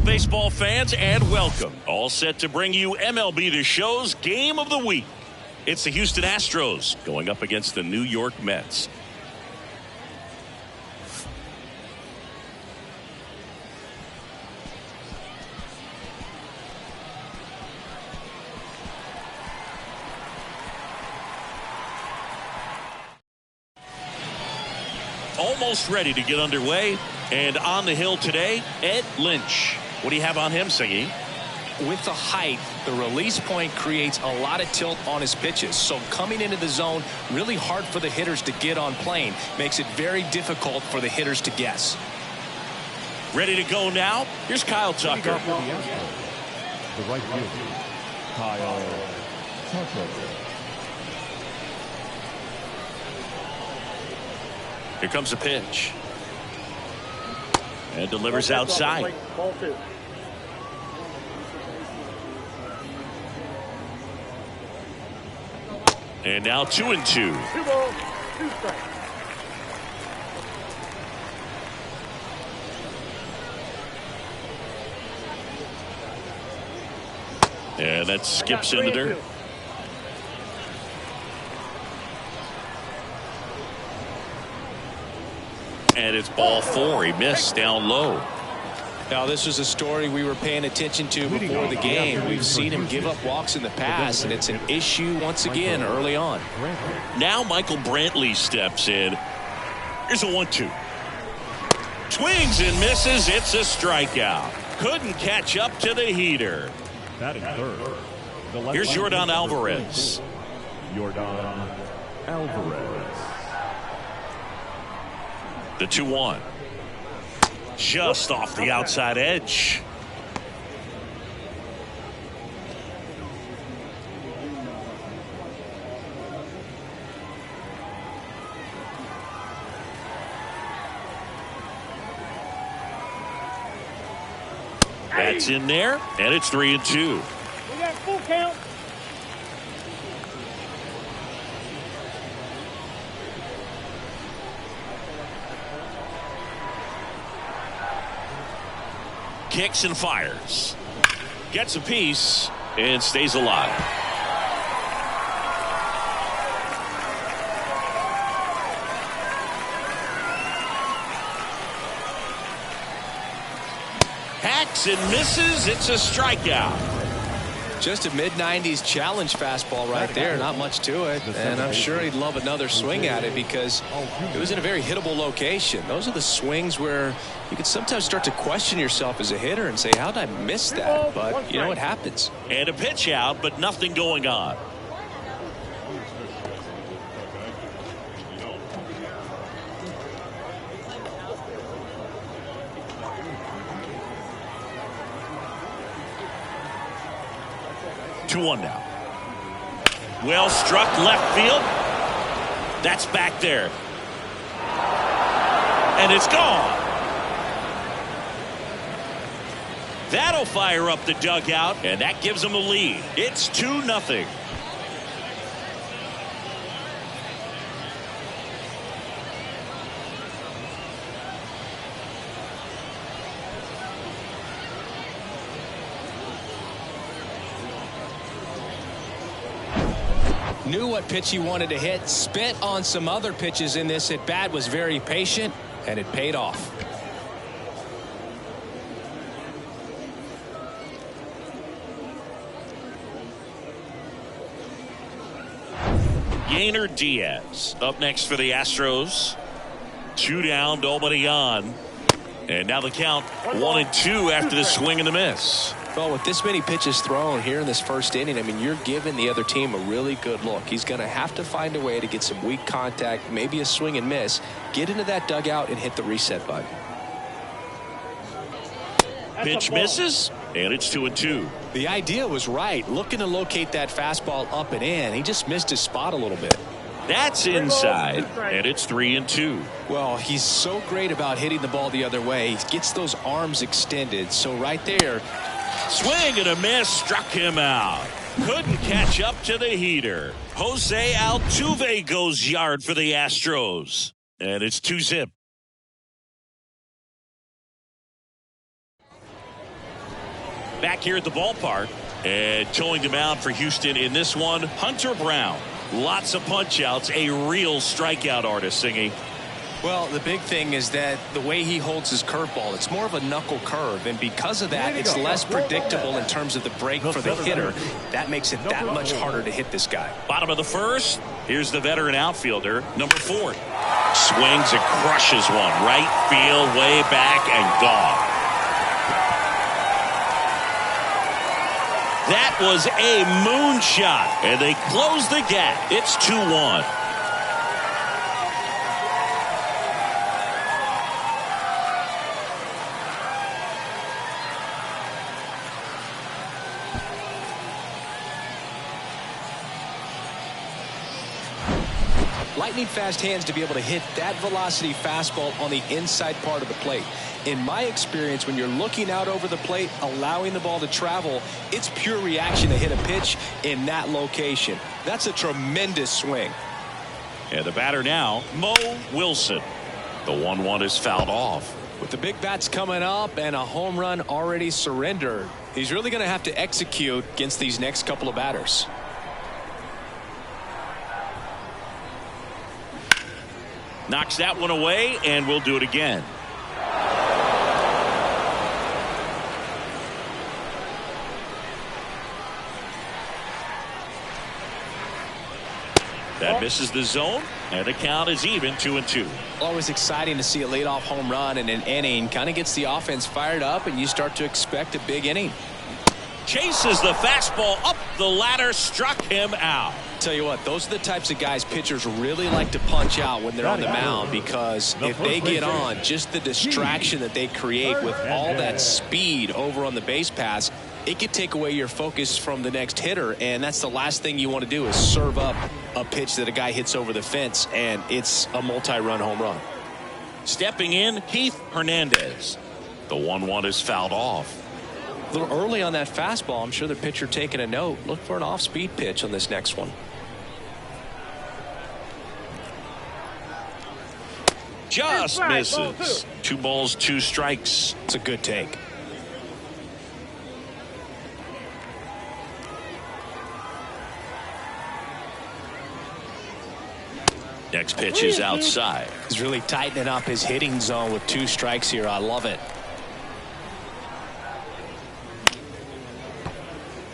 baseball fans, and welcome. All set to bring you MLB The Show's Game of the Week. It's the Houston Astros going up against the New York Mets. Almost ready to get underway, and on the hill today, Ed Lynch. What do you have on him, Singy? With the height, the release point creates a lot of tilt on his pitches. So coming into the zone, really hard for the hitters to get on plane. Makes it very difficult for the hitters to guess. Ready to go now? Here's Kyle Tucker. The right fielder, Kyle Tucker. Here comes a pitch. And delivers outside. And now 2-2. 2 balls, 2 strikes. And that skips in the dirt. And it's ball 4. He missed down low. Now, this was a story we were paying attention to before the game. We've seen him give up walks in the past, and it's an issue once again early on. Now Michael Brantley steps in. Here's a 1-2. Swings and misses. It's a strikeout. Couldn't catch up to the heater. Batting third. Here's Yordan Alvarez. Yordan Alvarez. The 2-1. Just off the outside edge. That's in there, and it's 3-2. We got full count. Kicks and fires. Gets a piece and stays alive. Hacks and misses. It's a strikeout. Just a mid-90s challenge fastball right there. Not much to it. And I'm sure he'd love another swing at it because it was in a very hittable location. Those are the swings where you can sometimes start to question yourself as a hitter and say, how did I miss that? But, you know, it happens. And a pitch out, but nothing going on. One now. Well struck left field. That's back there. And it's gone. That'll fire up the dugout, and that gives them a lead. It's 2-0. Knew what pitch he wanted to hit, spent on some other pitches in this at bat, was very patient, and it paid off. Yainer Diaz up next for the Astros. 2 down, nobody on. And now the count 1-2 after the swing and the miss. Well, with this many pitches thrown here in this first inning, I mean, you're giving the other team a really good look. He's going to have to find a way to get some weak contact, maybe a swing and miss, get into that dugout and hit the reset button. Pitch misses, and it's 2-2. The idea was right, looking to locate that fastball up and in. He just missed his spot a little bit. That's inside, and it's 3-2. Well, he's so great about hitting the ball the other way. He gets those arms extended. So right there, swing and a miss, struck him out. Couldn't catch up to the heater. Jose Altuve goes yard for the Astros, and it's 2-0. Back here at the ballpark. And towing the mound for Houston in this one, Hunter Brown. Lots of punch-outs, a real strikeout artist, Singy. Well, the big thing is that the way he holds his curveball, it's more of a knuckle curve, and because of that, it's less predictable in terms of the break for the hitter. That makes it that much harder to hit this guy. Bottom of the first, here's the veteran outfielder, number 4. Swings and crushes one. Right field, way back, and gone. That was a moonshot, and they close the gap. It's 2-1. Lightning fast hands to be able to hit that velocity fastball on the inside part of the plate. In my experience, when you're looking out over the plate, allowing the ball to travel, it's pure reaction to hit a pitch in that location. That's a tremendous swing. And the batter now, Mo Wilson. The 1-1 is fouled off. With the big bats coming up and a home run already surrendered, he's really going to have to execute against these next couple of batters. Knocks that one away, and we'll do it again. That misses the zone, and the count is even 2-2. Always exciting to see a leadoff home run in an inning. Kind of gets the offense fired up, and you start to expect a big inning. Chases the fastball up the ladder, struck him out. Tell you what, those are the types of guys pitchers really like to punch out when they're on the mound, because if they get on, just the distraction that they create with all that speed over on the base pass, it could take away your focus from the next hitter, and that's the last thing you want to do is serve up a pitch that a guy hits over the fence, and it's a multi-run home run. Stepping in, Keith Hernandez. The 1-1 is fouled off. A little early on that fastball. I'm sure the pitcher taking a note. Look for an off-speed pitch on this next one. Just misses. 2 balls, 2 strikes. It's a good take. Next pitch is outside. He's really tightening up his hitting zone with 2 strikes here. I love it.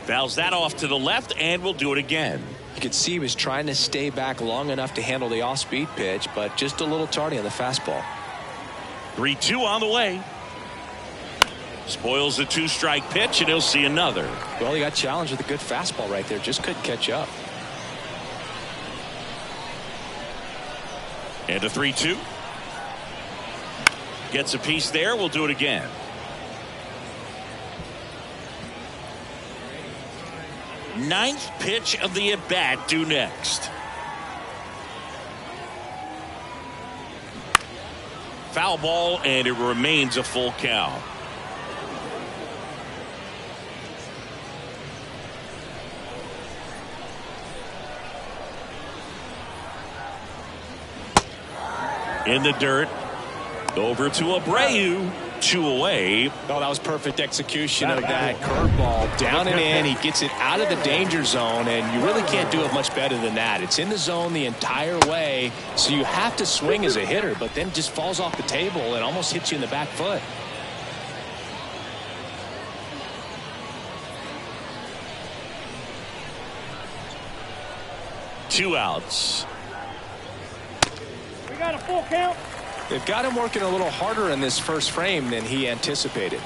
Fouls that off to the left, and we'll do it again. You could see he was trying to stay back long enough to handle the off-speed pitch, but just a little tardy on the fastball. 3-2 on the way. Spoils the 2-strike pitch, and he'll see another. Well, he got challenged with a good fastball right there. Just couldn't catch up. And a 3-2. Gets a piece there. We'll do it again. Ninth pitch of the at-bat due next. Foul ball, and it remains a full count. In the dirt. Over to Abreu. 2 away. Oh, that was perfect execution of that curveball. Down and in. He gets it out of the danger zone, and you really can't do it much better than that. It's in the zone the entire way, so you have to swing as a hitter, but then just falls off the table and almost hits you in the back foot. Two outs. We got a full count. They've got him working a little harder in this first frame than he anticipated.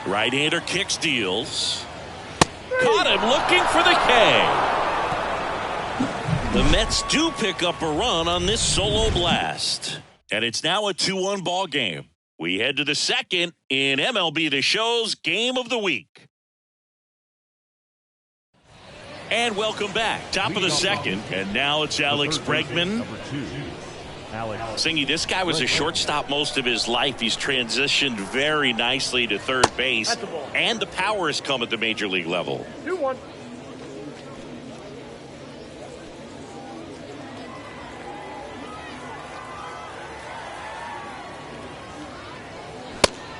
Right-hander kicks, deals. Caught him looking for the K. The Mets do pick up a run on this solo blast. And it's now a 2-1 ball game. We head to the second in MLB The Show's Game of the Week. And welcome back. Top of the second. And now it's Alex Bregman. Singy, this guy was a shortstop most of his life. He's transitioned very nicely to third base. And the power has come at the major league level. 2-1.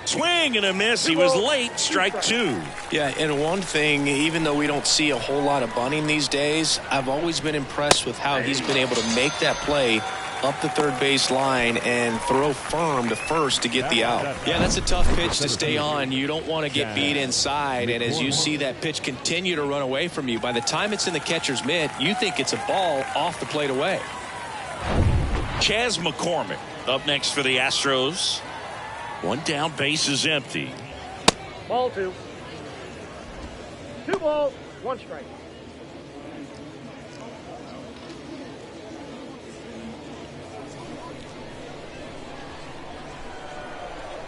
Swing and a miss. He was late. Strike two. Yeah, and one thing, even though we don't see a whole lot of bunting these days, I've always been impressed with how he's been able to make that play up the third base line and throw firm to first to get the out. Yeah, that's a tough pitch to stay on. You don't want to get beat inside, and as you see that pitch continue to run away from you, by the time it's in the catcher's mitt, you think it's a ball off the plate away. Chas McCormick up next for the Astros. One down, base is empty. Ball two. 2 balls, 1 strike.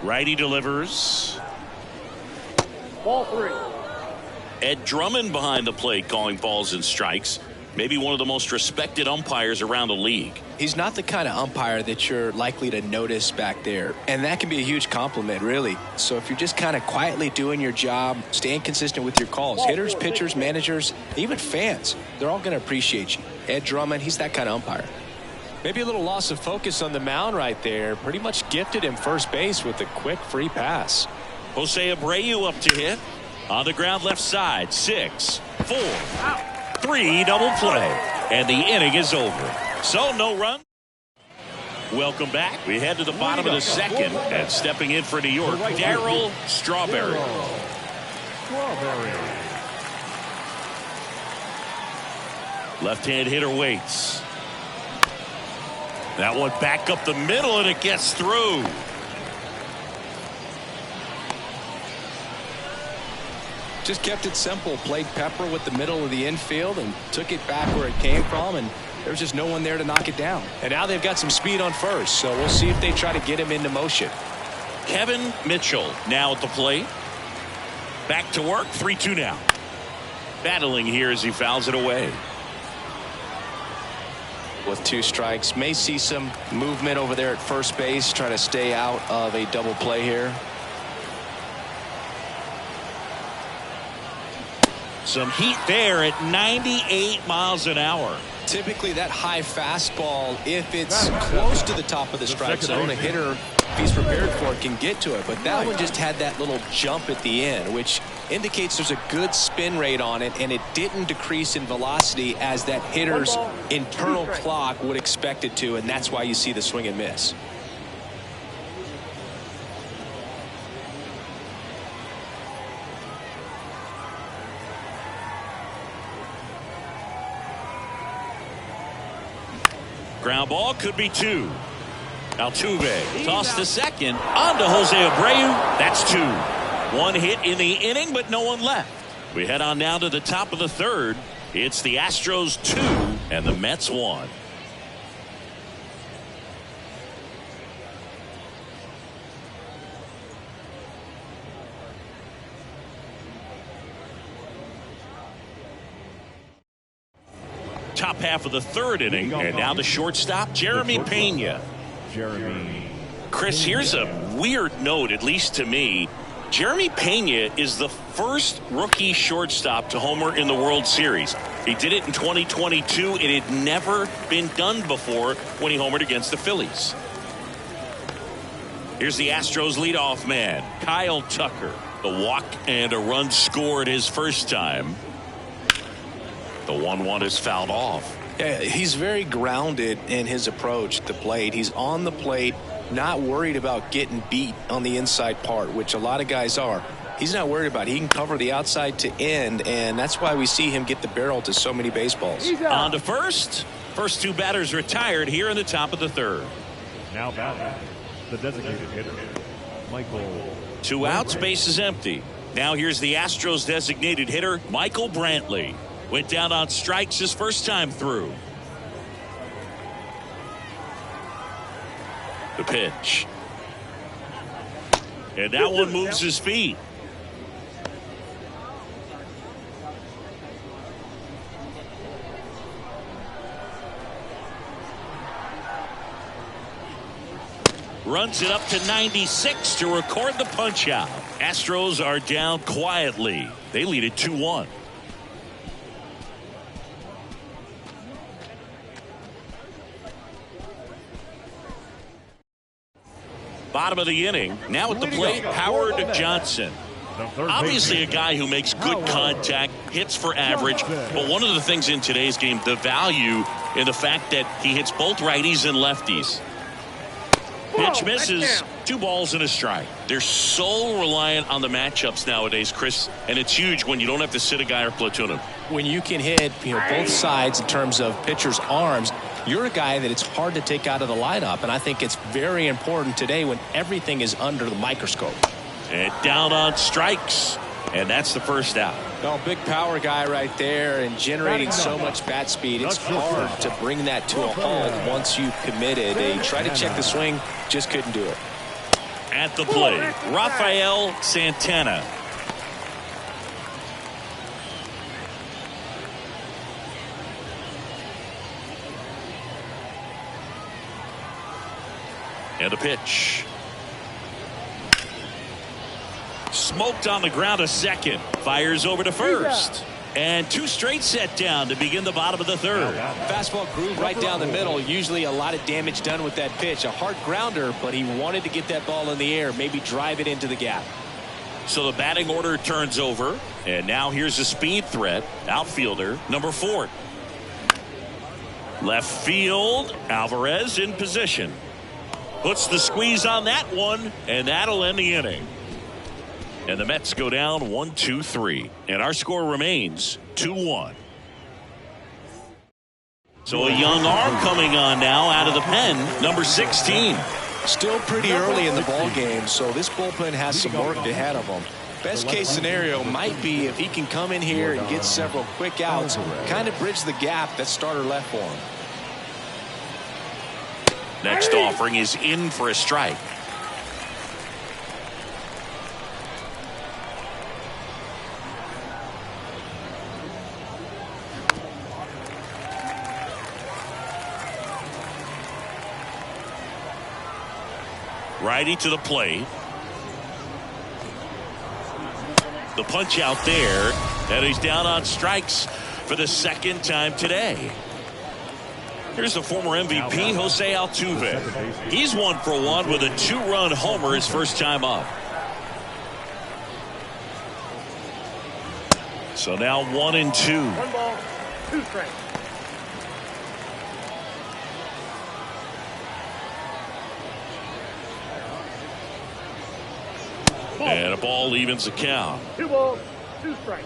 Righty delivers. Ball 3. Ed Drummond behind the plate calling balls and strikes. Maybe one of the most respected umpires around the league. He's not the kind of umpire that you're likely to notice back there, and that can be a huge compliment, really. So if you're just kind of quietly doing your job, staying consistent with your calls, hitters, pitchers, managers, even fans, they're all going to appreciate you. Ed Drummond, he's that kind of umpire. Maybe a little loss of focus on the mound right there. Pretty much gifted him first base with a quick free pass. Jose Abreu up to hit. On the ground left side. 6, 4, 3, double play. And the inning is over. So no run. Welcome back. We head to the bottom of the second. And stepping in for New York, Darryl Strawberry. Left-hand hitter waits. That one back up the middle, and it gets through. Just kept it simple. Played pepper with the middle of the infield and took it back where it came from, and there was just no one there to knock it down. And now they've got some speed on first, so we'll see if they try to get him into motion. Kevin Mitchell now at the plate. Back to work. 3-2 now. Battling here as he fouls it away. With 2 strikes, may see some movement over there at first base, try to stay out of a double play here. Some heat there at 98 miles an hour. Typically that high fastball, if it's close to the top of the strike zone, a hitter, if he's prepared for it, can get to it. But that one just had that little jump at the end, which indicates there's a good spin rate on it, and it didn't decrease in velocity as that hitter's internal clock would expect it to, and that's why you see the swing and miss. Ground ball could be 2. Altuve tossed to second. On to Jose Abreu. That's 2. 1 hit in the inning, but no one left. We head on now to the top of the third. It's the Astros 2 and the Mets 1. Top half of the third inning, and now the shortstop, Jeremy Pena. Chris, here's a weird note, at least to me. Jeremy Pena is the first rookie shortstop to homer in the World Series. He did it in 2022. It had never been done before when he homered against the Phillies. Here's the Astros leadoff man, Kyle Tucker. The walk and a run scored his first time. The 1-1 is fouled off. Yeah, he's very grounded in his approach at the plate. He's on the plate, not worried about getting beat on the inside part, which a lot of guys are. He's not worried about it. He can cover the outside to end, and that's why we see him get the barrel to so many baseballs. On to first. First 2 batters retired here in the top of the third. Now batting, the designated hitter, Michael. 2 outs, base is empty. Now here's the Astros designated hitter, Michael Brantley. Went down on strikes his first time through. The pitch. And that one moves his feet. Runs it up to 96 to record the punch out. Astros are down quietly. They lead it 2-1. Bottom of the inning. Now at the plate, Howard Johnson. Obviously a guy who makes good contact, hits for average, but one of the things in today's game, the value in the fact that he hits both righties and lefties. Pitch misses. 2 balls and a strike. They're so reliant on the matchups nowadays, Chris, and it's huge when you don't have to sit a guy or platoon him. When you can hit, both sides in terms of pitchers' arms, you're a guy that it's hard to take out of the lineup, and I think it's very important today when everything is under the microscope. And down on strikes, and that's the first out. No, big power guy right there and generating so much bat speed. It's hard to bring that to a halt once you've committed. They tried to check the swing, just couldn't do it. At the plate, Rafael Santana. And a pitch. Smoked on the ground, a second. Fires over to first. And 2 straight set down to begin the bottom of the third. Fastball groove right down the middle. Usually a lot of damage done with that pitch. A hard grounder, but he wanted to get that ball in the air, maybe drive it into the gap. So the batting order turns over. And now here's a speed threat. Outfielder, number 4. Left field, Alvarez in position. Puts the squeeze on that one, and that'll end the inning. And the Mets go down 1-2-3. And our score remains 2-1. So a young arm coming on now out of the pen, number 16. Still pretty early in the ball game, so this bullpen has some work ahead of them. Best case scenario might be if he can come in here and get several quick outs, kind of bridge the gap that starter left for him. Next offering is in for a strike. Righty to the plate. The punch out there, and he's down on strikes for the second time today. Here's the former MVP, Jose Altuve. He's 1 for 1 with a 2-run homer his first time up. So now 1-2. 1 ball, 2 strikes. And a ball evens the count. 2 balls, 2 strikes.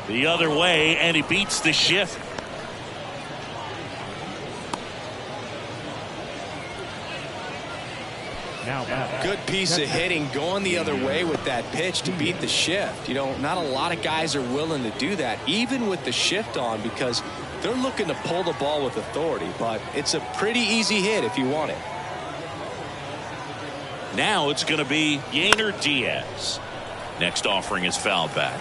The other way, and he beats the shift. Good piece of hitting going the other way with that pitch to beat the shift. Not a lot of guys are willing to do that, even with the shift on, because they're looking to pull the ball with authority, but it's a pretty easy hit if you want it. Now it's going to be Yainer Diaz. Next offering is fouled back.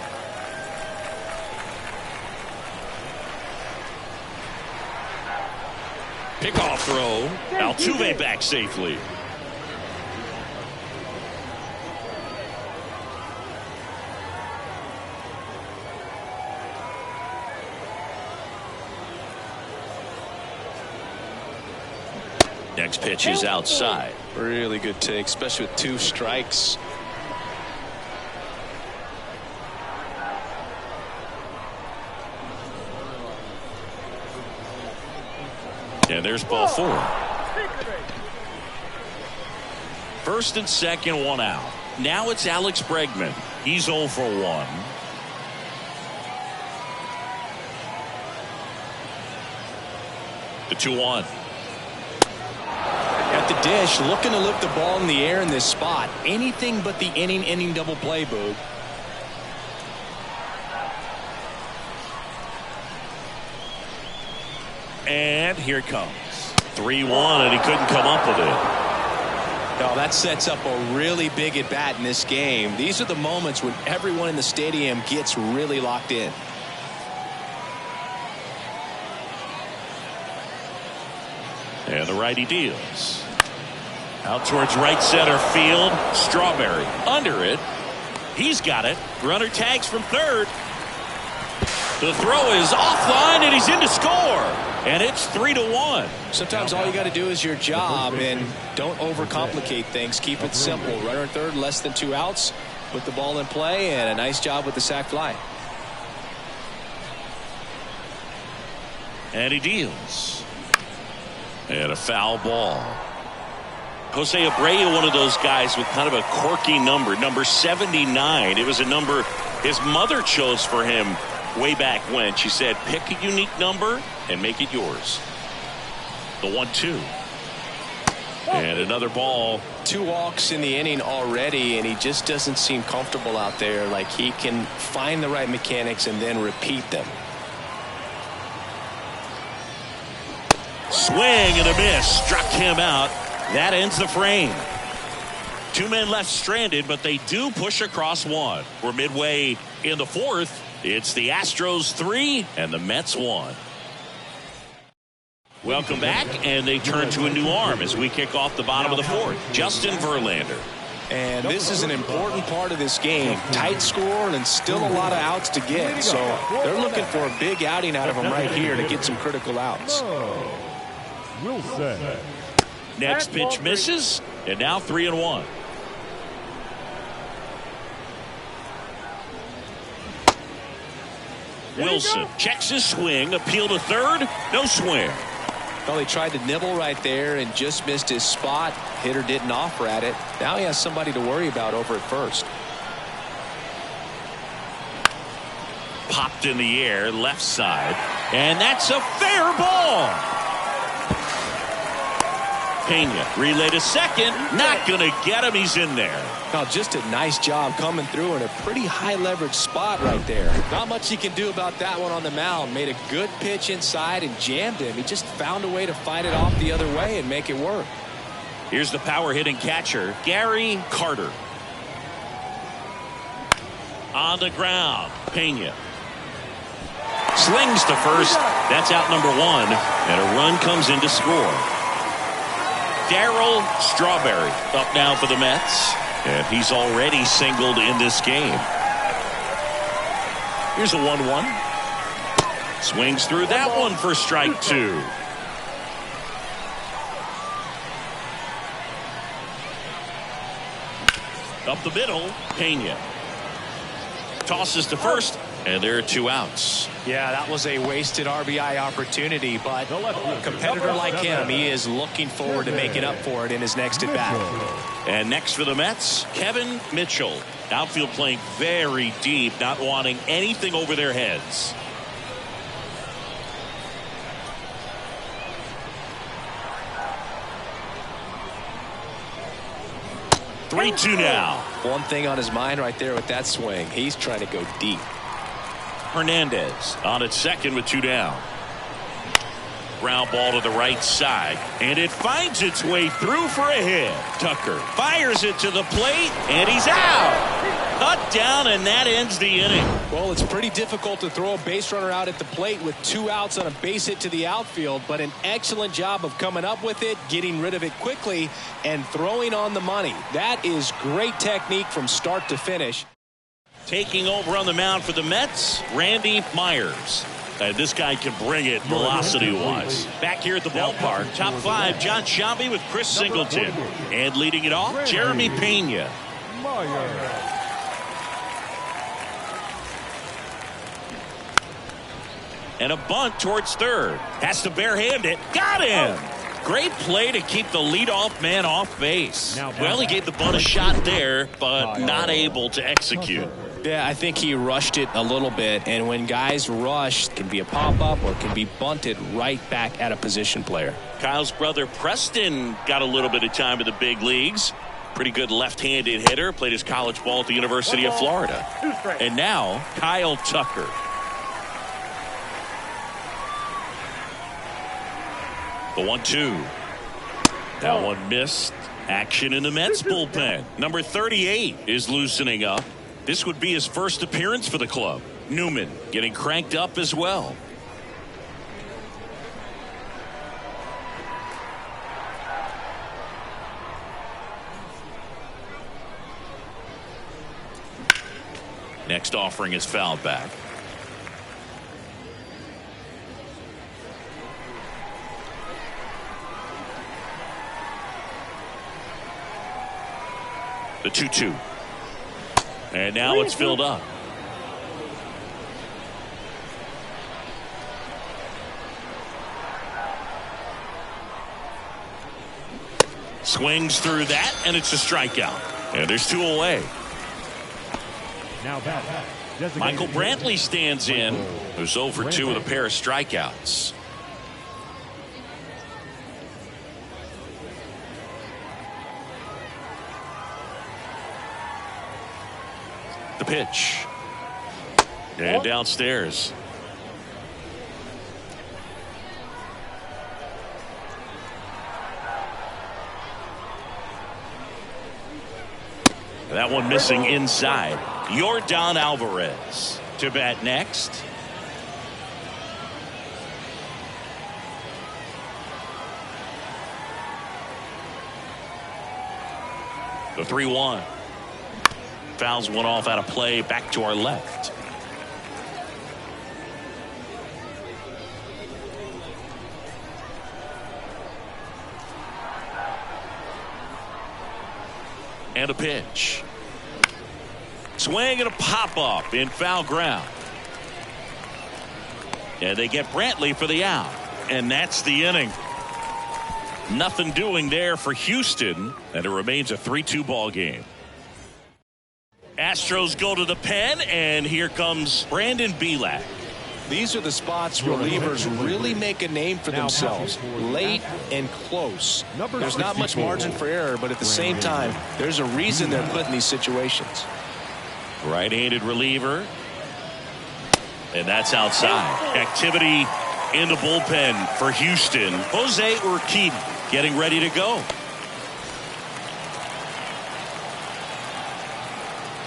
Pickoff throw. Altuve back safely. Next pitch is outside. Really good take, especially with 2 strikes. And there's ball 4. First and second, 1 out. Now it's Alex Bregman. He's 0 for 1. The 2-1. At the dish, looking to lift the ball in the air in this spot. Anything but the inning double play, Boog. And here it comes. 3-1, and he couldn't come up with it. No, that sets up a really big at bat in this game. These are the moments when everyone in the stadium gets really locked in. And the righty deals. Out towards right center field. Strawberry under it. He's got it. Runner tags from third. The throw is offline, and he's in to score. And it's 3-1. Sometimes all you got to do is your job, and don't overcomplicate things. Keep it simple. Runner at third, less than 2 outs. Put the ball in play, and a nice job with the sac fly. And he deals. And a foul ball. Jose Abreu, one of those guys with kind of a quirky number, number 79. It was a number his mother chose for him way back when. She said, pick a unique number and make it yours. The 1-2. And another ball. 2 walks in the inning already, and he just doesn't seem comfortable out there. Like he can find the right mechanics and then repeat them. Swing and a miss. Struck him out. That ends the frame. 2 men left stranded, but they do push across 1. We're midway in the 4th. It's the Astros 3 and the Mets 1. Welcome back, and they turn to a new arm as we kick off the bottom of the 4th. Justin Verlander. And this is an important part of this game. Tight score and still a lot of outs to get. So they're looking for a big outing out of him right here to get some critical outs. Wilson. Next pitch misses, and now 3-1. Wilson checks his swing, appeal to third, no swing. Well, he tried to nibble right there and just missed his spot. Hitter didn't offer at it. Now he has somebody to worry about over at first. Popped in the air, left side, and that's a fair ball. Pena relay to second, not going to get him. He's in there. Now just a nice job coming through in a pretty high leverage spot right there. Not much he can do about that one on the mound. Made a good pitch inside and jammed him. He just found a way to fight it off the other way and make it work. Here's the power hitting catcher, Gary Carter. On the ground, Pena slings to first. That's out number 1, and a run comes in to score. Darryl Strawberry up now for the Mets, and he's already singled in this game. Here's a 1-1. Swings through that one for strike 2. Up the middle, Pena tosses to first, and there are 2 outs. Yeah, that was a wasted RBI opportunity, but a competitor like him, he is looking forward to making up for it in his next at bat. And next for the Mets, Kevin Mitchell. Outfield playing very deep, not wanting anything over their heads. Three-two now. One thing on his mind right there with that swing. He's trying to go deep. Hernandez on at second with 2 down. Ground ball to the right side, and it finds its way through for a hit. Tucker fires it to the plate, and he's out. Cut down, and that ends the inning. Well, it's pretty difficult to throw a base runner out at the plate with 2 outs on a base hit to the outfield, but an excellent job of coming up with it, getting rid of it quickly, and throwing on the money. That is great technique from start to finish. Taking over on the mound for the Mets, Randy Myers. This guy can bring it velocity-wise. Back here at the ballpark, top 5, John Sciambi with Chris Singleton. And leading it off, Jeremy Pena. And a bunt towards third. Has to barehand it. Got him! Great play to keep the leadoff man off base. Well, he gave the bunt a shot there, but not able to execute. Yeah, I think he rushed it a little bit, and when guys rush, it can be a pop-up or it can be bunted right back at a position player. Kyle's brother Preston got a little bit of time in the big leagues. Pretty good left-handed hitter. Played his college ball at the University of Florida. And now, Kyle Tucker. The 1-2. That one missed. Action in the Mets bullpen. Number 38 is loosening up. This would be his first appearance for the club. Newman getting cranked up as well. Next offering is fouled back. 2-2. And now it's filled up. Swings through that, and it's a strikeout. And there's 2 away. Now back. Michael Brantley stands in, who's 0 for 2 with a pair of strikeouts. The pitch. And downstairs. That one missing inside. Yordan Alvarez to bat next. The 3-1. Fouls one off out of play, back to our left. And a pitch. Swing and a pop up in foul ground. And they get Brantley for the out. And that's the inning. Nothing doing there for Houston, and it remains a 3-2 ball game. Astros go to the pen, and here comes Brandon Belak. These are the spots where relievers really make a name for themselves. Late and close. There's not much margin for error, but at the same time, there's a reason they're put in these situations. Right-handed reliever. And that's outside. Activity in the bullpen for Houston. Jose Urquidy getting ready to go.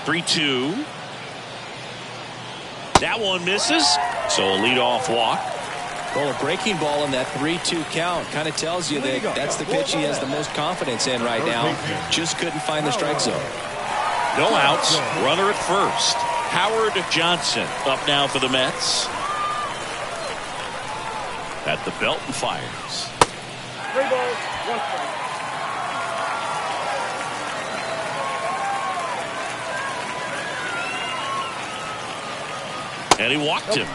3-2. That one misses. So a leadoff walk. Well, a breaking ball in that 3-2 count kind of tells you that that's the pitch he has the most confidence in right now. Just couldn't find the strike zone. No outs. Runner at first. Howard Johnson up now for the Mets. At the belt and fires. 3 balls, 1 strike. And he walked him.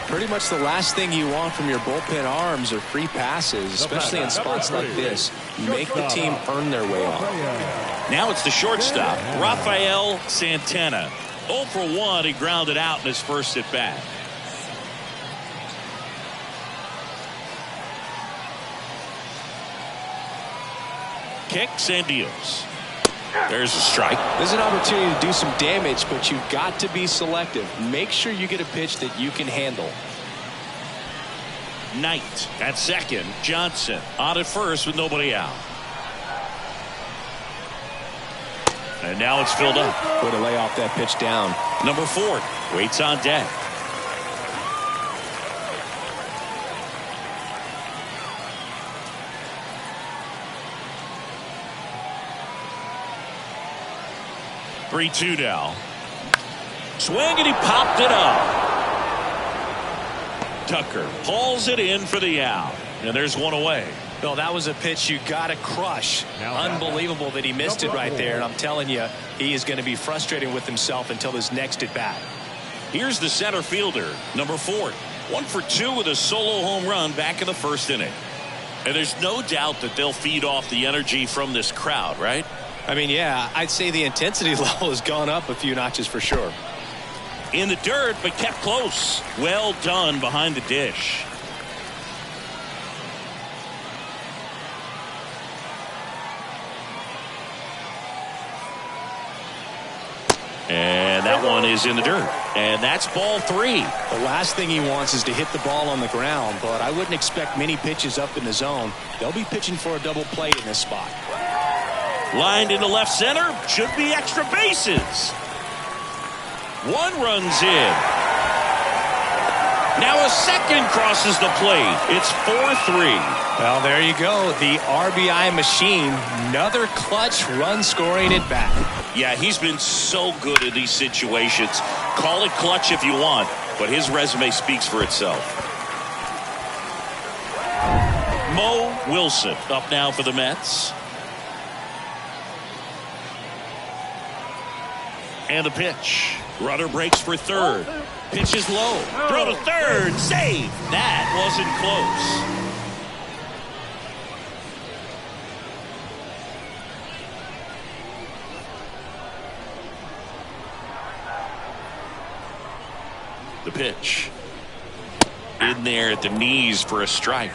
Pretty much the last thing you want from your bullpen arms are free passes, especially in spots like this. Make the team earn their way off. Now it's the shortstop, Rafael Santana. 0 for 1, he grounded out in his first at bat. Kicks and deals. There's a strike. There's an opportunity to do some damage, but you've got to be selective. Make sure you get a pitch that you can handle. Knight at second. Johnson on at first with nobody out. And now it's filled up. Way to lay off that pitch down. Number 4 waits on deck. Three-2 now. Swing and he popped it up. Tucker hauls it in for the out. And there's one away. No, that was a pitch you got to crush. Unbelievable that he missed it right there. And I'm telling you, he is going to be frustrated with himself until his next at bat. Here's the center fielder, number 4. 1 for 2 with a solo home run back in the first inning. And there's no doubt that they'll feed off the energy from this crowd, right? I mean, yeah, I'd say the intensity level has gone up a few notches for sure. In the dirt, but kept close. Well done behind the dish. And that one is in the dirt. And that's ball 3. The last thing he wants is to hit the ball on the ground, but I wouldn't expect many pitches up in the zone. They'll be pitching for a double play in this spot. Lined into left center. Should be extra bases. 1 runs in. Now a second crosses the plate. It's 4-3. Well, there you go. The RBI machine. Another clutch run scoring at bat. Yeah, he's been so good in these situations. Call it clutch if you want, but his resume speaks for itself. Mo Wilson up now for the Mets. And the pitch. Runner breaks for third. Pitch is low. Throw to third. Save. That wasn't close. The pitch. In there at the knees for a strike.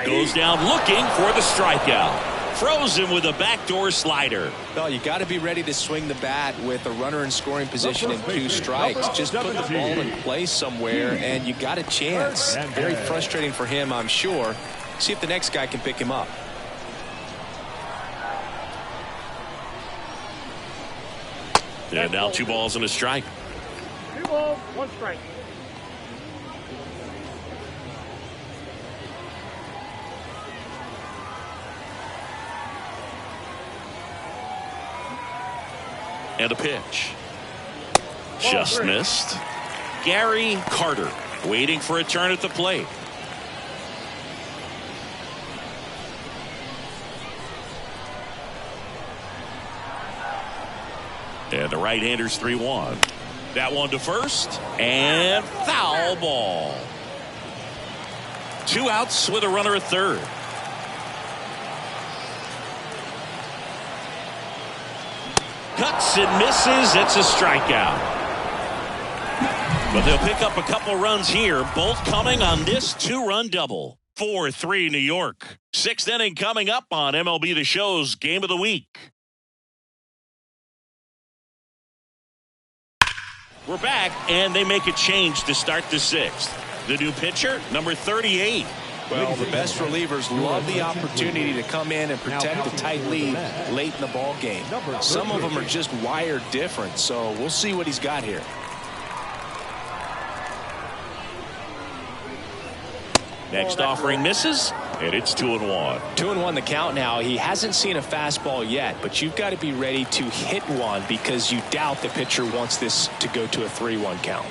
Goes down looking for the strikeout. Throws him with a backdoor slider. Well, you got to be ready to swing the bat with a runner in scoring position and 2 strikes. Just put the ball in place somewhere and you got a chance. Very frustrating for him, I'm sure. See if the next guy can pick him up. And now 2 balls and a strike. 2 balls, 1 strike. And a pitch. Just missed. Gary Carter waiting for a turn at the plate. And the right-hander's 3-1. That one to first. And foul ball. 2 outs with a runner at third. Cuts and misses. It's a strikeout. But they'll pick up a couple runs here, both coming on this 2-run double. 4-3 New York. 6th inning coming up on MLB The Show's Game of the Week. We're back, and they make a change to start the 6th. The new pitcher, number 38. Well, the best relievers love the opportunity to come in and protect the tight lead late in the ball game. Some of them are just wired different, so we'll see what he's got here. Next offering misses, and it's 2-1. 2-1 the count now. He hasn't seen a fastball yet, but you've got to be ready to hit one because you doubt the pitcher wants this to go to a 3-1 count.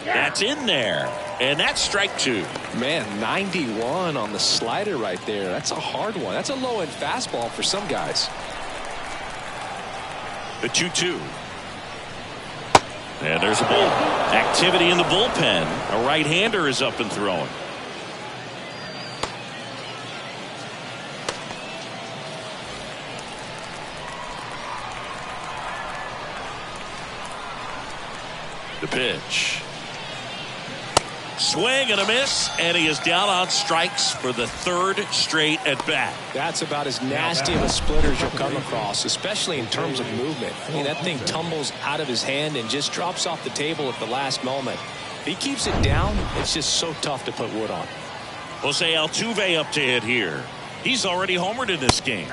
That's in there, and that's strike 2. Man, 91 on the slider right there. That's a hard one. That's a low-end fastball for some guys. The 2-2. And there's a ball. Activity in the bullpen. A right-hander is up and throwing. The pitch. Swing and a miss, and he is down on strikes for the 3rd straight at bat. That's about as nasty of a splitter as you'll come across, especially in terms of movement. I mean, that thing tumbles out of his hand and just drops off the table at the last moment. If he keeps it down, it's just so tough to put wood on. Jose Altuve up to hit here. He's already homered in this game.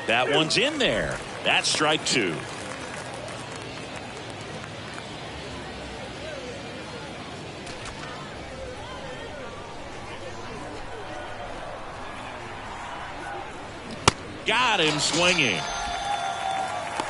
That one's in there. That's strike 2. Got him swinging.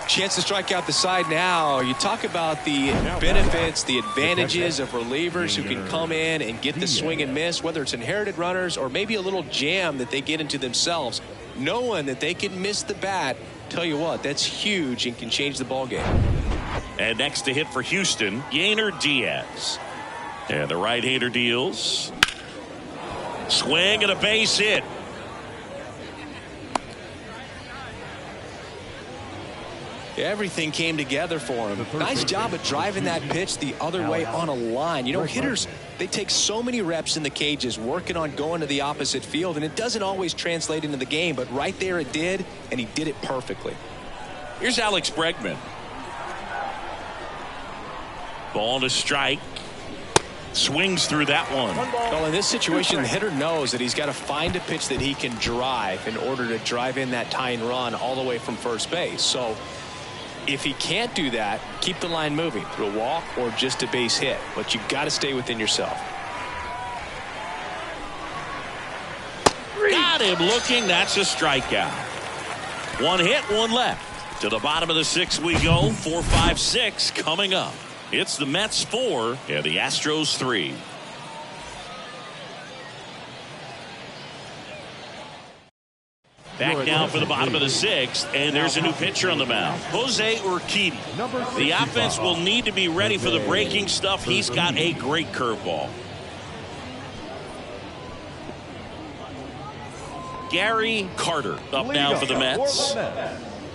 Chance to strike out the side now. You talk about the benefits, the advantages of relievers who can come in and get the swing and miss, whether it's inherited runners or maybe a little jam that they get into themselves. Knowing that they can miss the bat, tell you what, that's huge and can change the ball game. And next to hit for Houston, Yainer Diaz. And the right-hander deals. Swing and a base hit. Everything came together for him. Nice job of driving that pitch the other way on a line. You know, hitters, they take so many reps in the cages working on going to the opposite field, and it doesn't always translate into the game, but right there it did, and he did it perfectly. Here's Alex Bregman. Ball to strike. Swings through that one. Well, in this situation, the hitter knows that he's got to find a pitch that he can drive in order to drive in that tying run all the way from first base. So if he can't do that, keep the line moving through a walk or just a base hit. But you've got to stay within yourself. Got him looking. That's a strikeout. 1 hit, 1 left. To the bottom of the 6th we go. 4, 5, 6 coming up. It's the Mets 4 and the Astros 3. Back now for the bottom of the sixth, and there's a new pitcher on the mound, Jose Urquidy. The offense will need to be ready for the breaking stuff. He's got a great curveball. Gary Carter up now for the Mets.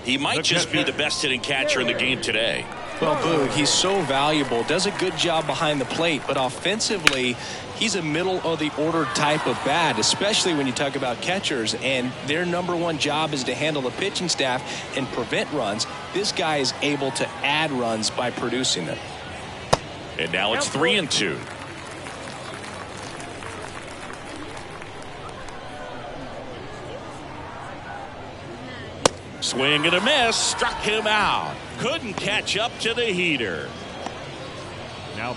He might just be the best hitting catcher in the game today. Well, Boog, he's so valuable, does a good job behind the plate, but offensively, he's a middle of the order type of bat, especially when you talk about catchers, and their #1 job is to handle the pitching staff and prevent runs. This guy is able to add runs by producing them. And now it's 3-2. Swing and a miss, struck him out. Couldn't catch up to the heater. Now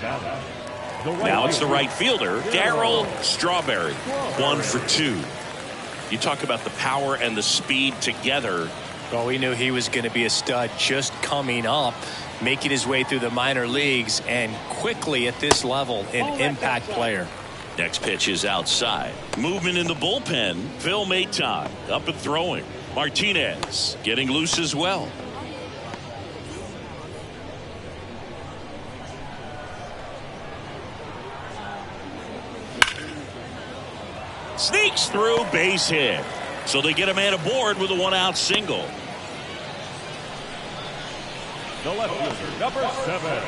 it's the right fielder, Darryl Strawberry. 1 for 2. You talk about the power and the speed together. Well, we knew he was going to be a stud just coming up, making his way through the minor leagues, and quickly at this level, an impact player. Next pitch is outside. Movement in the bullpen. Phil Maton up and throwing. Martinez getting loose as well. Sneaks through, base hit. So they get a man aboard with a 1-out single. The left fielder, number 7,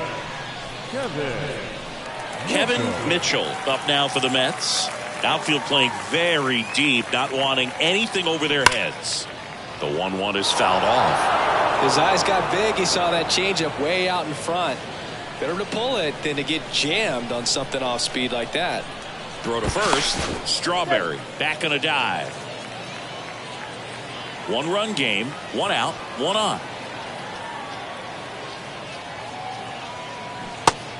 Kevin Mitchell up now for the Mets. Outfield playing very deep, not wanting anything over their heads. The 1-1 is fouled off. His eyes got big. He saw that changeup way out in front. Better to pull it than to get jammed on something off speed like that. Throw to first. Strawberry back on a dive. 1-run game, 1 out, 1 on.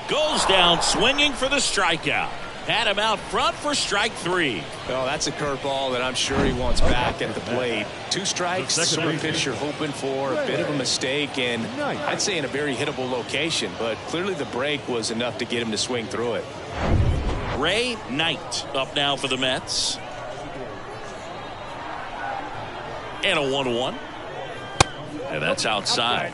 Goes down swinging for the strikeout. Had him out front for strike 3. Well, that's a curveball that I'm sure he wants back at the plate. 2 strikes, sort of pitch you're hoping for, a bit of a mistake, and I'd say in a very hittable location, but clearly the break was enough to get him to swing through it. Ray Knight up now for the Mets. And a 1-1. And that's outside.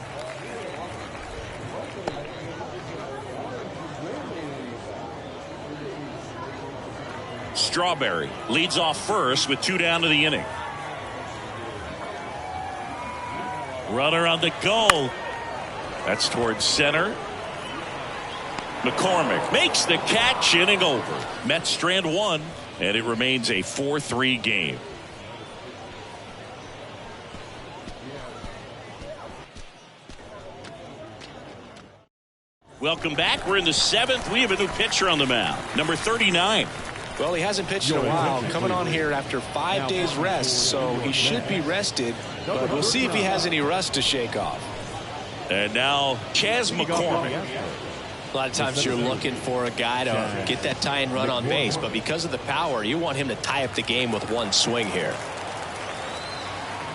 Strawberry leads off first with 2 down to the inning. Runner on the goal. That's towards center. McCormick makes the catch, inning over. Mets strand 1, and it remains a 4-3 game. Welcome back. We're in the 7th. We have a new pitcher on the mound, number 39. Well, he hasn't pitched in a while, coming on here after 5 days rest, so he should be rested, but we'll see if he has any rust to shake off. And now Chas McCormick. A lot of times you're looking for a guy to get that tying run on base, but because of the power, you want him to tie up the game with 1 swing here.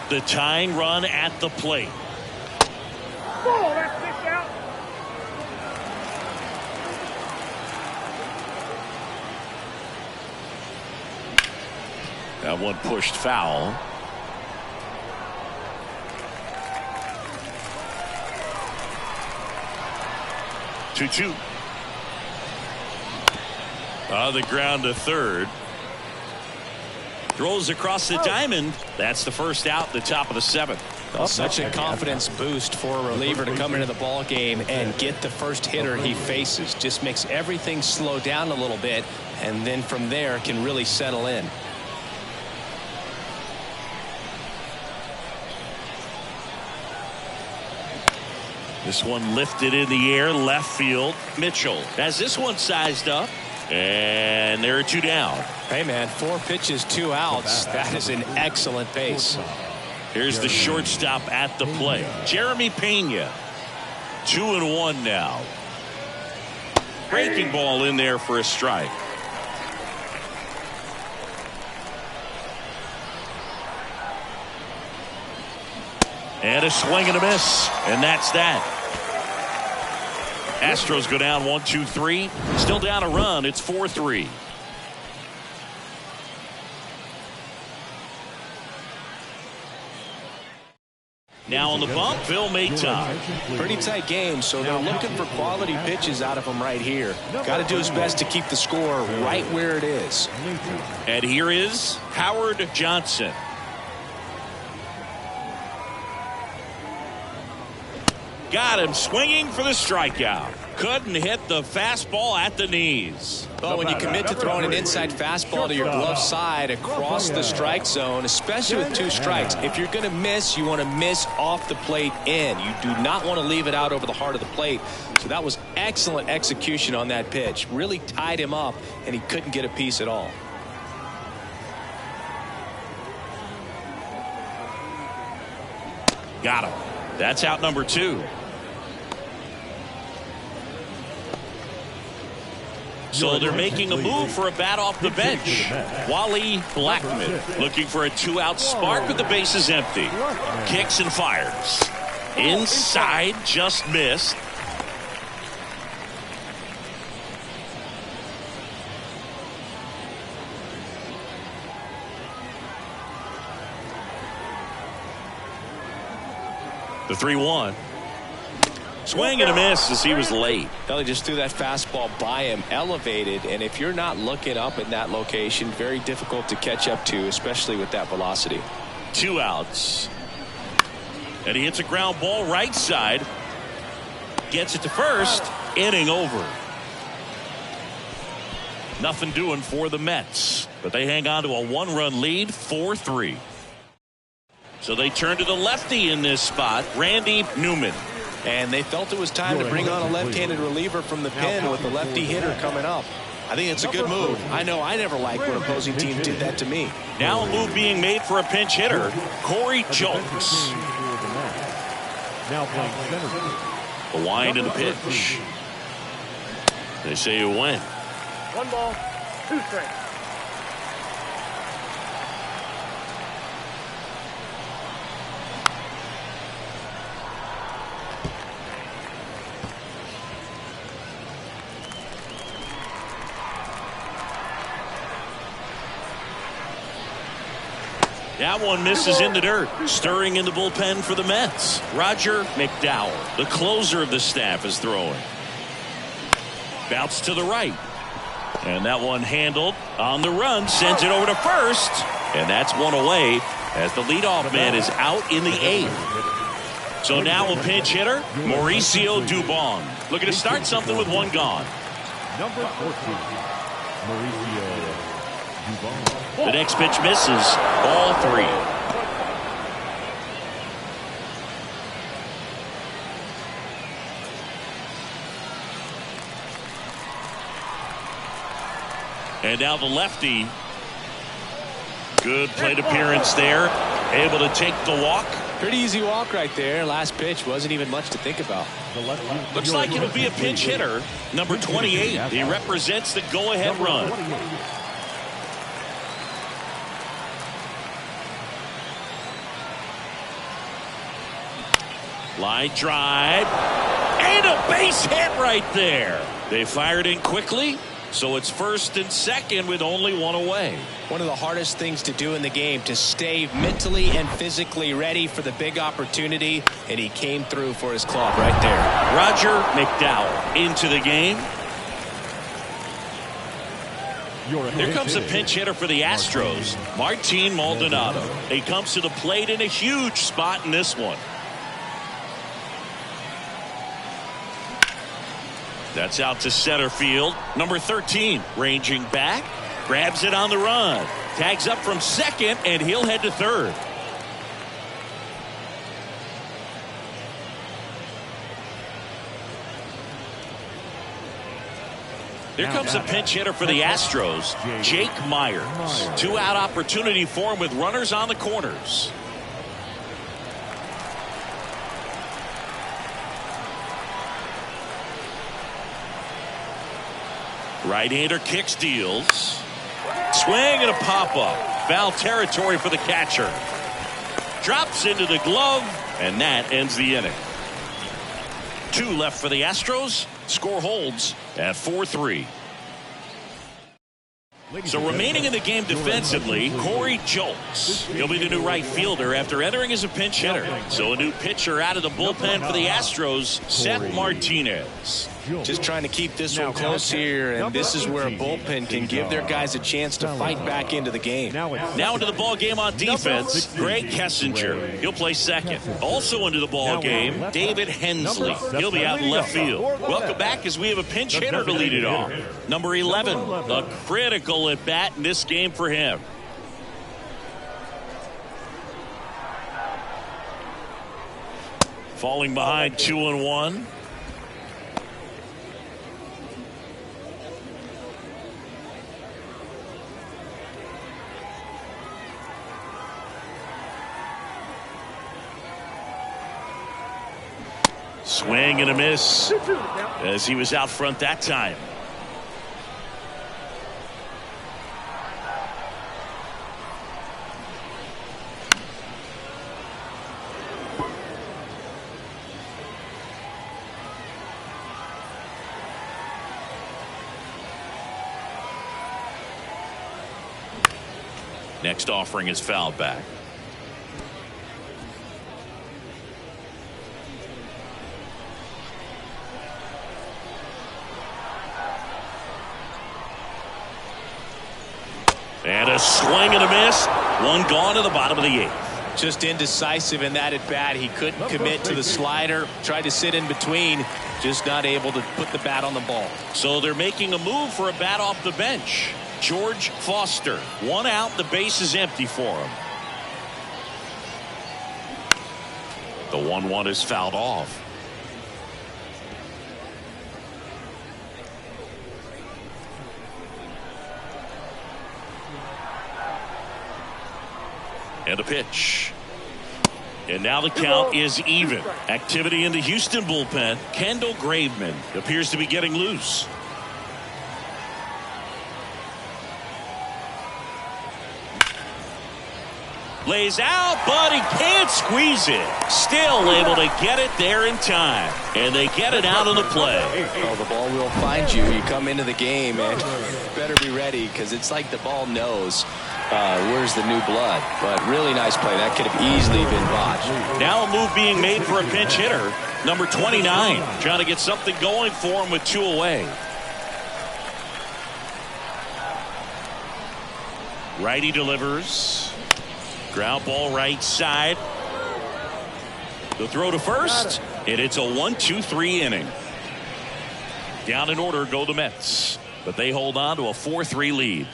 The tying run at the plate. Oh, that's pitch out. That one pushed foul. Two. On the ground to third. Throws across the diamond. That's the first out, the top of the 7th. Well, such a confidence boost for a reliever to come into the ball game and get the first hitter he faces. Just makes everything slow down a little bit, and then from there can really settle in. This one lifted in the air, left field. Mitchell has this one sized up, and there are 2 down. Hey, man, 4 pitches, 2 outs. That is an excellent pace. Here's the shortstop at the plate, Jeremy Pena. 2-1 now. Breaking ball in there for a strike. And a swing and a miss. And that's that. Astros go down 1-2-3. Still down a run. It's 4-3. Now on the bump, Phil Mayton. Pretty tight game, so they're looking for quality pitches out of him right here. Got to do his best to keep the score right where it is. And here is Howard Johnson. Got him swinging for the strikeout. Couldn't hit the fastball at the knees. Well, when you commit to throwing an inside fastball to your glove side across the strike zone, especially with 2 strikes, if you're going to miss, you want to miss off the plate in. You do not want to leave it out over the heart of the plate. So that was excellent execution on that pitch. Really tied him up, and he couldn't get a piece at all. Got him. That's out number 2. So they're making a move for a bat off the bench. Wally Blackman looking for a 2-out spark with the bases empty. Kicks and fires. Inside, just missed. The 3-1. Swing and a miss as he was late. Well, he just threw that fastball by him, elevated, and if you're not looking up in that location, very difficult to catch up to, especially with that velocity. 2 outs. And he hits a ground ball right side. Gets it to first. Inning over. Nothing doing for the Mets, but they hang on to a 1-run lead, 4-3. So they turn to the lefty in this spot, Randy Newman. And they felt it was time to bring on a left-handed reliever from the pen with the lefty hitter coming up. I think it's a good move. I know I never liked when opposing teams did that to me. Now a move being made for a pinch hitter, Corey Julks. Now playing center. The wind and the pitch. They say it went. 1 ball, 2 strikes. That one misses in the dirt. Stirring in the bullpen for the Mets. Roger McDowell, the closer of the staff, is throwing. Bounce to the right. And that one handled on the run. Sends it over to first. And that's one away as the leadoff man is out in the 8th. So now a pinch hitter, Mauricio Dubon. Looking to start something with 1 gone. Number 14, Mauricio Dubon. The next pitch misses, all 3. And now the lefty. Good plate appearance there. Able to take the walk. Pretty easy walk right there. Last pitch wasn't even much to think about. Looks like it'll be a pinch hitter, number 28. He represents the go-ahead run. Line drive. And a base hit right there. They fired in quickly, so it's first and second with only 1 away. One of the hardest things to do in the game, to stay mentally and physically ready for the big opportunity, and he came through for his club right there. Roger McDowell into the game. Here comes a pinch hitter for the Astros, Martin Maldonado. He comes to the plate in a huge spot in this one. That's out to center field. Number 13 ranging back. Grabs it on the run. Tags up from second, and he'll head to third. Here comes a pinch hitter for the Astros, Jake Myers. 2-out opportunity for him with runners on the corners. Right-hander kicks, deals. Swing and a pop-up. Foul territory for the catcher. Drops into the glove, and that ends the inning. 2 left for the Astros. Score holds at 4-3. So remaining in the game defensively, Corey Jolts. He'll be the new right fielder after entering as a pinch hitter. So a new pitcher out of the bullpen for the Astros, Seth Martinez. Just trying to keep this one close here, and this is where a bullpen can give their guys a chance to fight back into the game. Now into the ball game on defense, Greg Kessinger. He'll play second. Also into the ball game, David Hensley. He'll be out in left field. Welcome back as we have a pinch hitter to lead it off. Number 11, a critical at bat in this game for him. Falling behind 2-1. Swing and a miss as he was out front that time. Next offering is fouled back. And a swing and a miss. One gone to the bottom of the 8th. Just indecisive in that at bat. He couldn't commit to the slider. Tried to sit in between. Just not able to put the bat on the ball. So they're making a move for a bat off the bench. George Foster. One out. The base is empty for him. The 1-1 is fouled off. And a pitch. And now the count is even. Activity in the Houston bullpen. Kendall Graveman appears to be getting loose. Lays out, but he can't squeeze it. Still able to get it there in time. And they get it out of the play. Oh, the ball will find you. You come into the game and better be ready, because it's like the ball knows where's the new blood. But really nice play. That could have easily been botched. Now a move being made for a pinch hitter. Number 29. Trying to get something going for him with 2 away. Righty delivers. Ground ball right side. The throw to first, and it's a 1-2-3 inning. Down in order go the Mets, but they hold on to a 4-3 lead.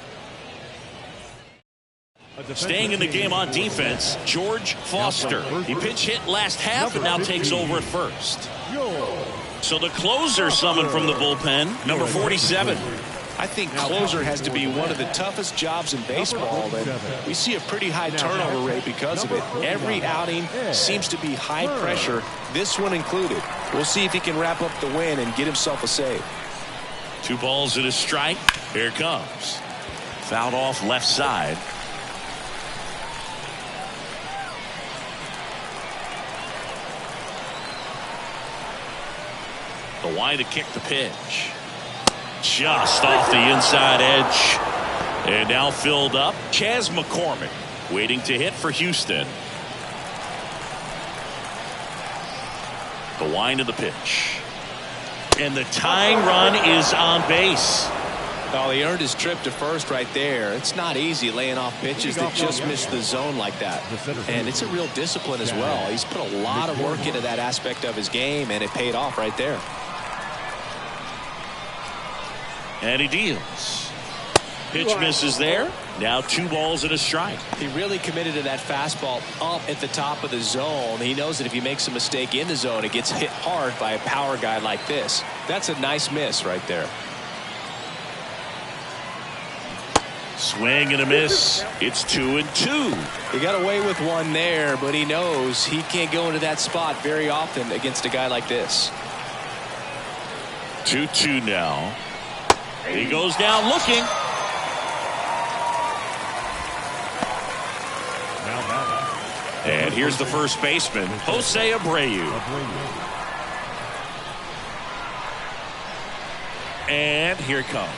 Staying in the game on defense, George Foster. He pinch hit last half and now takes over at first. So the closer summoned from the bullpen, number 47. I think closer has to be one of the toughest jobs in baseball, and we see a pretty high turnover rate because of it. Every outing seems to be high pressure, this one included. We'll see if he can wrap up the win and get himself a save. 2 balls and a strike. Here it comes. Fouled off left side. The wind to kick the pitch. Just off the inside edge. And now filled up. Chas McCormick waiting to hit for Houston. The wind of the pitch. And the tying run is on base. Oh, he earned his trip to first right there. It's not easy laying off pitches that just miss the zone like that. And it's a real discipline as well. He's put a lot of work into that aspect of his game, and it paid off right there. And he deals. Pitch misses there. Now 2 balls and a strike. He really committed to that fastball up at the top of the zone. He knows that if he makes a mistake in the zone, it gets hit hard by a power guy like this. That's a nice miss right there. Swing and a miss. It's 2-2. He got away with one there, but he knows he can't go into that spot very often against a guy like this. 2-2 now. He goes down looking. And here's the first baseman, Jose Abreu. And here it comes.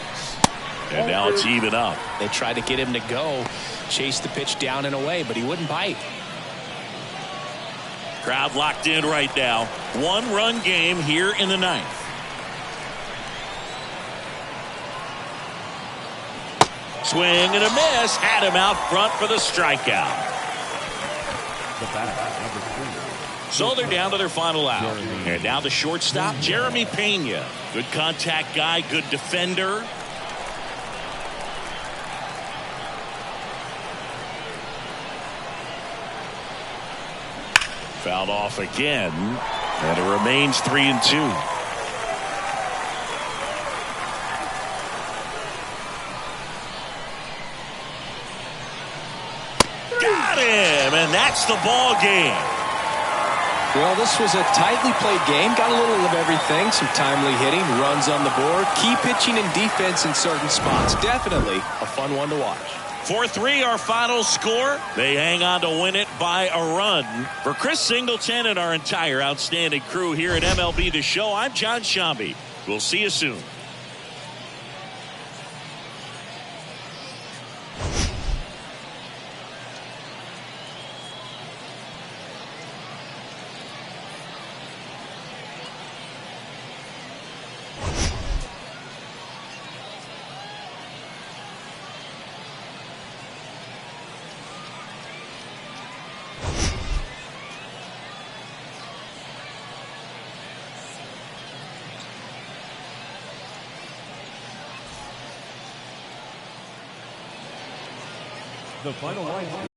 And now it's even up. They tried to get him to go, chase the pitch down and away, but he wouldn't bite. Crowd locked in right now. 1-run game here in the ninth. Swing and a miss. Had him out front for the strikeout. The bat, number 3. So they're down to their final out. And now the shortstop, Jeremy Pena. Good contact guy, good defender. Fouled off again. And it remains 3-2. Got him, and that's the ball game. Well, this was a tightly played game. Got a little of everything. Some timely hitting, runs on the board, key pitching and defense in certain spots. Definitely a fun one to watch. 4-3 our final score. They hang on to win it by a run. For Chris Singleton and our entire outstanding crew here at MLB The Show, I'm John Shambi. We'll see you soon. The final line.